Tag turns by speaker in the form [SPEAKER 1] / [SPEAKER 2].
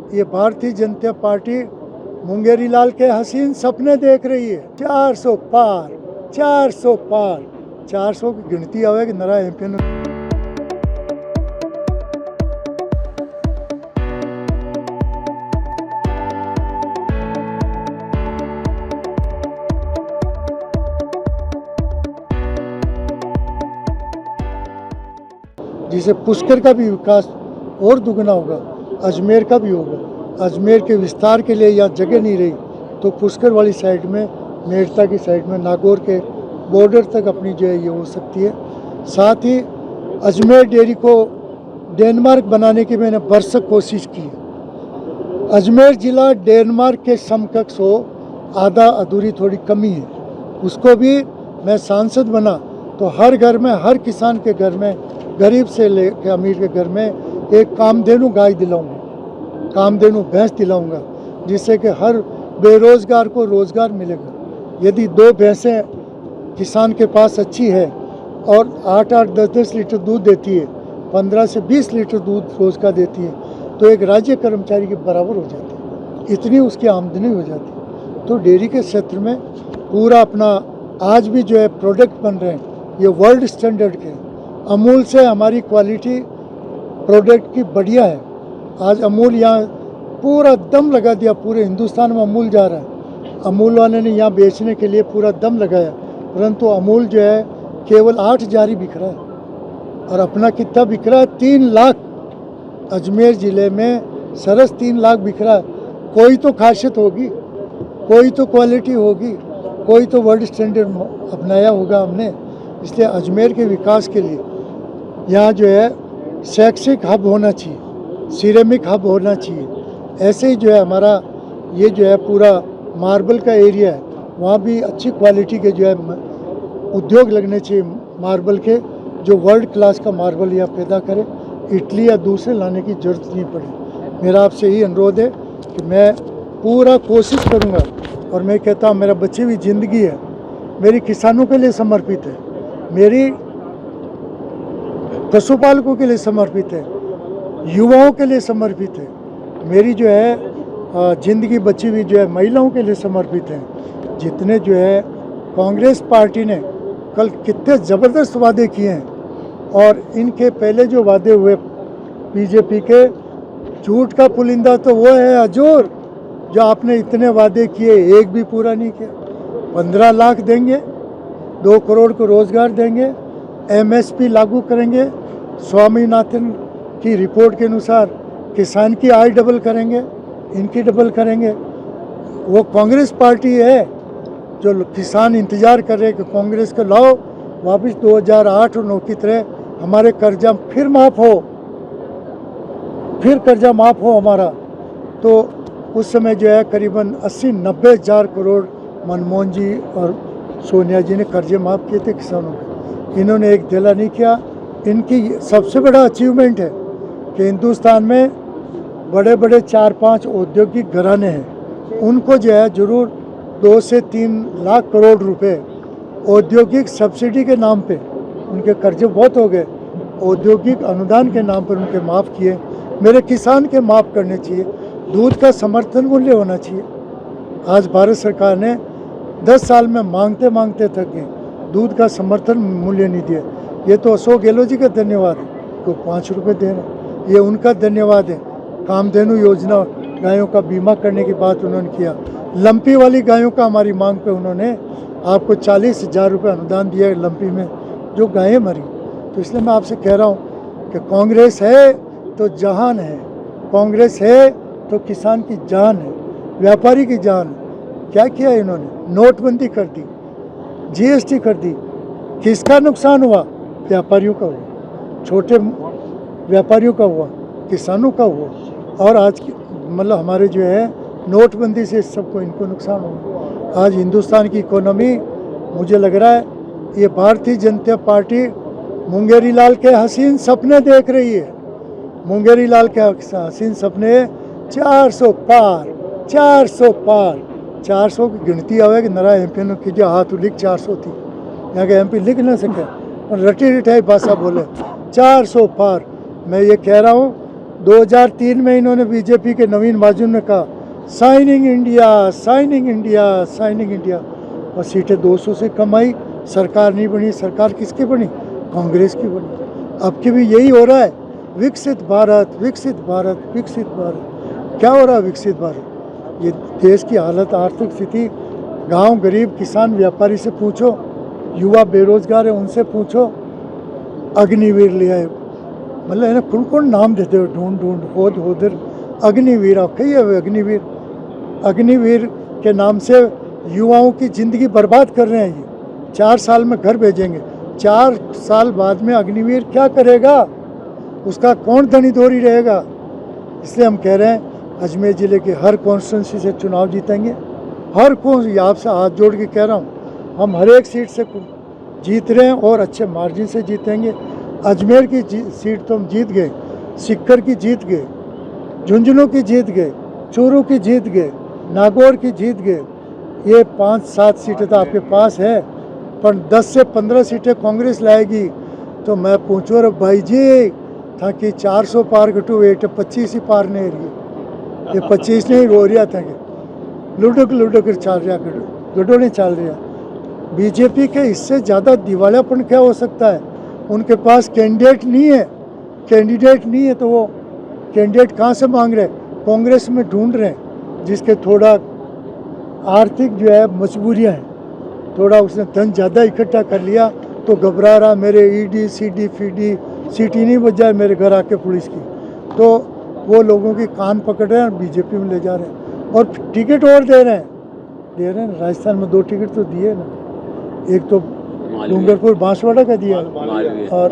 [SPEAKER 1] ये भारतीय जनता पार्टी मुंगेरी लाल के हसीन सपने देख रही है। 400 पार, 400 पार, 400 की गिनती आवेगी नरा एमपी ने। जिसे पुष्कर का भी विकास और दुगना होगा, अजमेर का भी होगा। अजमेर के विस्तार के लिए यहाँ जगह नहीं रही तो पुष्कर वाली साइड में, मेड़ता की साइड में, नागौर के बॉर्डर तक अपनी जो है ये हो सकती है। साथ ही अजमेर डेयरी को डेनमार्क बनाने की मैंने भरसक कोशिश की है। अजमेर ज़िला डेनमार्क के समकक्ष हो, आधा अधूरी थोड़ी कमी है, उसको भी मैं सांसद बना तो हर घर में, हर किसान के घर में, गरीब से लेकर अमीर के घर में एक कामधेनु गाय दिलाऊंगा, कामधेनु भैंस दिलाऊंगा, जिससे कि हर बेरोजगार को रोजगार मिलेगा। यदि 2 भैंसें किसान के पास अच्छी है और 8-8, 10-10 लीटर दूध देती है, 15 से 20 लीटर दूध रोज का देती है, तो एक राज्य कर्मचारी के बराबर हो जाती है, इतनी उसकी आमदनी हो जाती है। तो डेयरी के क्षेत्र में पूरा अपना आज भी जो है प्रोडक्ट बन रहे हैं, ये वर्ल्ड स्टैंडर्ड के। अमूल से हमारी क्वालिटी प्रोडक्ट की बढ़िया है। आज अमूल यहाँ पूरा दम लगा दिया, पूरे हिंदुस्तान में अमूल जा रहा है। अमूल वाले ने यहाँ बेचने के लिए पूरा दम लगाया, परंतु अमूल जो है केवल 8 जारी बिक रहा है और अपना कितना बिक रहा है? 3 लाख। अजमेर ज़िले में सरस 3 लाख बिक रहा है। कोई तो खासियत होगी, कोई तो क्वालिटी होगी, कोई तो वर्ल्ड स्टैंडर्ड अपनाया होगा हमने। इसलिए अजमेर के विकास के लिए यहाँ जो है शैक्षिक हब होना चाहिए, सिरेमिक हब होना चाहिए। ऐसे ही जो है हमारा ये जो है पूरा मार्बल का एरिया है, वहाँ भी अच्छी क्वालिटी के जो है उद्योग लगने चाहिए मार्बल के, जो वर्ल्ड क्लास का मार्बल यहाँ पैदा करे, इटली या दूसरे लाने की ज़रूरत नहीं पड़े। मेरा आपसे यही अनुरोध है कि मैं पूरा कोशिश करूँगा और मैं कहता हूँ मेरा बची हुई ज़िंदगी है मेरी किसानों के लिए समर्पित है, मेरी पशुपालकों के लिए समर्पित है, युवाओं के लिए समर्पित है, मेरी जो है ज़िंदगी बची हुई जो है महिलाओं के लिए समर्पित है। जितने जो है कांग्रेस पार्टी ने कल कितने ज़बरदस्त वादे किए हैं और इनके पहले जो वादे हुए बीजेपी के, झूठ का पुलिंदा तो वो है हजूर, जो आपने इतने वादे किए एक भी पूरा नहीं किया। 15 लाख देंगे, 2 करोड़ को रोज़गार देंगे, MSP लागू करेंगे, स्वामीनाथन की रिपोर्ट के अनुसार किसान की आय डबल करेंगे, इनकी डबल करेंगे। वो कांग्रेस पार्टी है जो किसान इंतज़ार कर रहे हैं कि कांग्रेस को लाओ वापस 2008 और 9 की तरह, हमारे कर्जा फिर माफ़ हो, फिर कर्जा माफ़ हो हमारा। तो उस समय जो है करीबन 80-90 हज़ार करोड़ मनमोहन जी और सोनिया जी ने कर्जे माफ़ किए थे किसानों के। इन्होंने एक ढेला नहीं किया। इनकी सबसे बड़ा अचीवमेंट है कि हिंदुस्तान में बड़े बड़े 4-5 औद्योगिक घराने हैं, उनको जो है ज़रूर 2 से 3 लाख करोड़ रुपए औद्योगिक सब्सिडी के नाम पे, उनके कर्जे बहुत हो गए, औद्योगिक अनुदान के नाम पर उनके माफ़ किए। मेरे किसान के माफ़ करने चाहिए। दूध का समर्थन मूल्य होना चाहिए। आज भारत सरकार ने 10 साल में मांगते मांगते थक गए, दूध का समर्थन मूल्य नहीं दिया। ये तो अशोक गहलोत जी का धन्यवाद है, तो 5 रुपये दे रहे हैं, ये उनका धन्यवाद है। कामधेनु योजना, गायों का बीमा करने की बात उन्होंने किया। लंपी वाली गायों का हमारी मांग पे उन्होंने आपको 40,000 रुपये अनुदान दिया लंपी में, जो गायें मरी। तो इसलिए मैं आपसे कह रहा हूँ कि कांग्रेस है तो जहान है, कांग्रेस है तो किसान की जान है, व्यापारी की जान है। क्या किया इन्होंने? नोटबंदी कर दी, GST कर दी। किसका नुकसान हुआ? व्यापारियों का हुआ, छोटे व्यापारियों का हुआ, किसानों का हुआ। और आज मतलब हमारे जो है नोटबंदी से सबको इनको नुकसान हुआ। आज हिंदुस्तान की इकोनॉमी मुझे लग रहा है ये भारतीय जनता पार्टी मुंगेरी लाल के हसीन सपने देख रही है। मुंगेरी लाल के हसीन सपने 400 पार, 400 पार, 400 की गिनती आवेगी नरा MP ने कीजिए हाथ लिख 400 थी, यहाँ के MP लिख ना सके और रटी रिठाई भाषा बोले 400 पार। मैं ये कह रहा हूँ 2003 में इन्होंने बीजेपी के नवीन महाजन ने कहा signing India, signing India, signing India, और सीटें 200 से कम आई, सरकार नहीं बनी। सरकार किसकी बनी? कांग्रेस की बनी। अब की भी यही हो रहा है, विकसित भारत, विकसित भारत, विकसित भारत। क्या हो रहा है विकसित भारत? ये देश की हालत, आर्थिक स्थिति, गांव गरीब किसान व्यापारी से पूछो, युवा बेरोजगार है उनसे पूछो। अग्निवीर ले आए, मतलब है ना, कौन कौन नाम देते हो, ढूंढ ढूंढ, होद होदर, अग्निवीर। आप कहिए अग्निवीर, अग्निवीर के नाम से युवाओं की ज़िंदगी बर्बाद कर रहे हैं। ये 4 साल में घर भेजेंगे, 4 साल बाद में अग्निवीर क्या करेगा? उसका कौन धनी धोरी रहेगा? इसलिए हम कह रहे हैं अजमेर ज़िले के हर कॉन्स्टिट्यूंसी से चुनाव जीतेंगे। हर कौन, आपसे हाथ जोड़ के कह रहा हूँ, हम हर एक सीट से जीत रहे हैं और अच्छे मार्जिन से जीतेंगे। अजमेर की सीट तो हम जीत गए, सिक्कर की जीत गए, झुंझुनू की जीत गए, चूरू की जीत गए, नागौर की जीत गए। ये 5-7 सीटें तो आपके पास है, पर 10 से 15 सीटें कांग्रेस लाएगी। तो मैं पूछूँ रे भाई जी, था कि 400 पार घटू, 25 ही पार नहीं रही, ये 25 नहीं हो रहा था कि लुडो कर चल रहा, गडो नहीं चल रहा। बीजेपी के इससे ज़्यादा दिवालियापन क्या हो सकता है? उनके पास कैंडिडेट नहीं है, तो वो कैंडिडेट कहाँ से मांग रहे? कांग्रेस में ढूंढ रहे हैं, जिसके थोड़ा आर्थिक जो है मजबूरियां हैं, थोड़ा उसने धन ज़्यादा इकट्ठा कर लिया तो घबरा रहा, मेरे ईडी सीडी फीडी सीटी नहीं बच जाए मेरे घर आके पुलिस की। तो वो लोगों की कान पकड़ रहे हैं, बीजेपी में ले जा रहे हैं और टिकट और दे रहे हैं। राजस्थान में 2 टिकट तो दिए ना, एक तो डूंगरपुर बांसवाड़ा का दिया और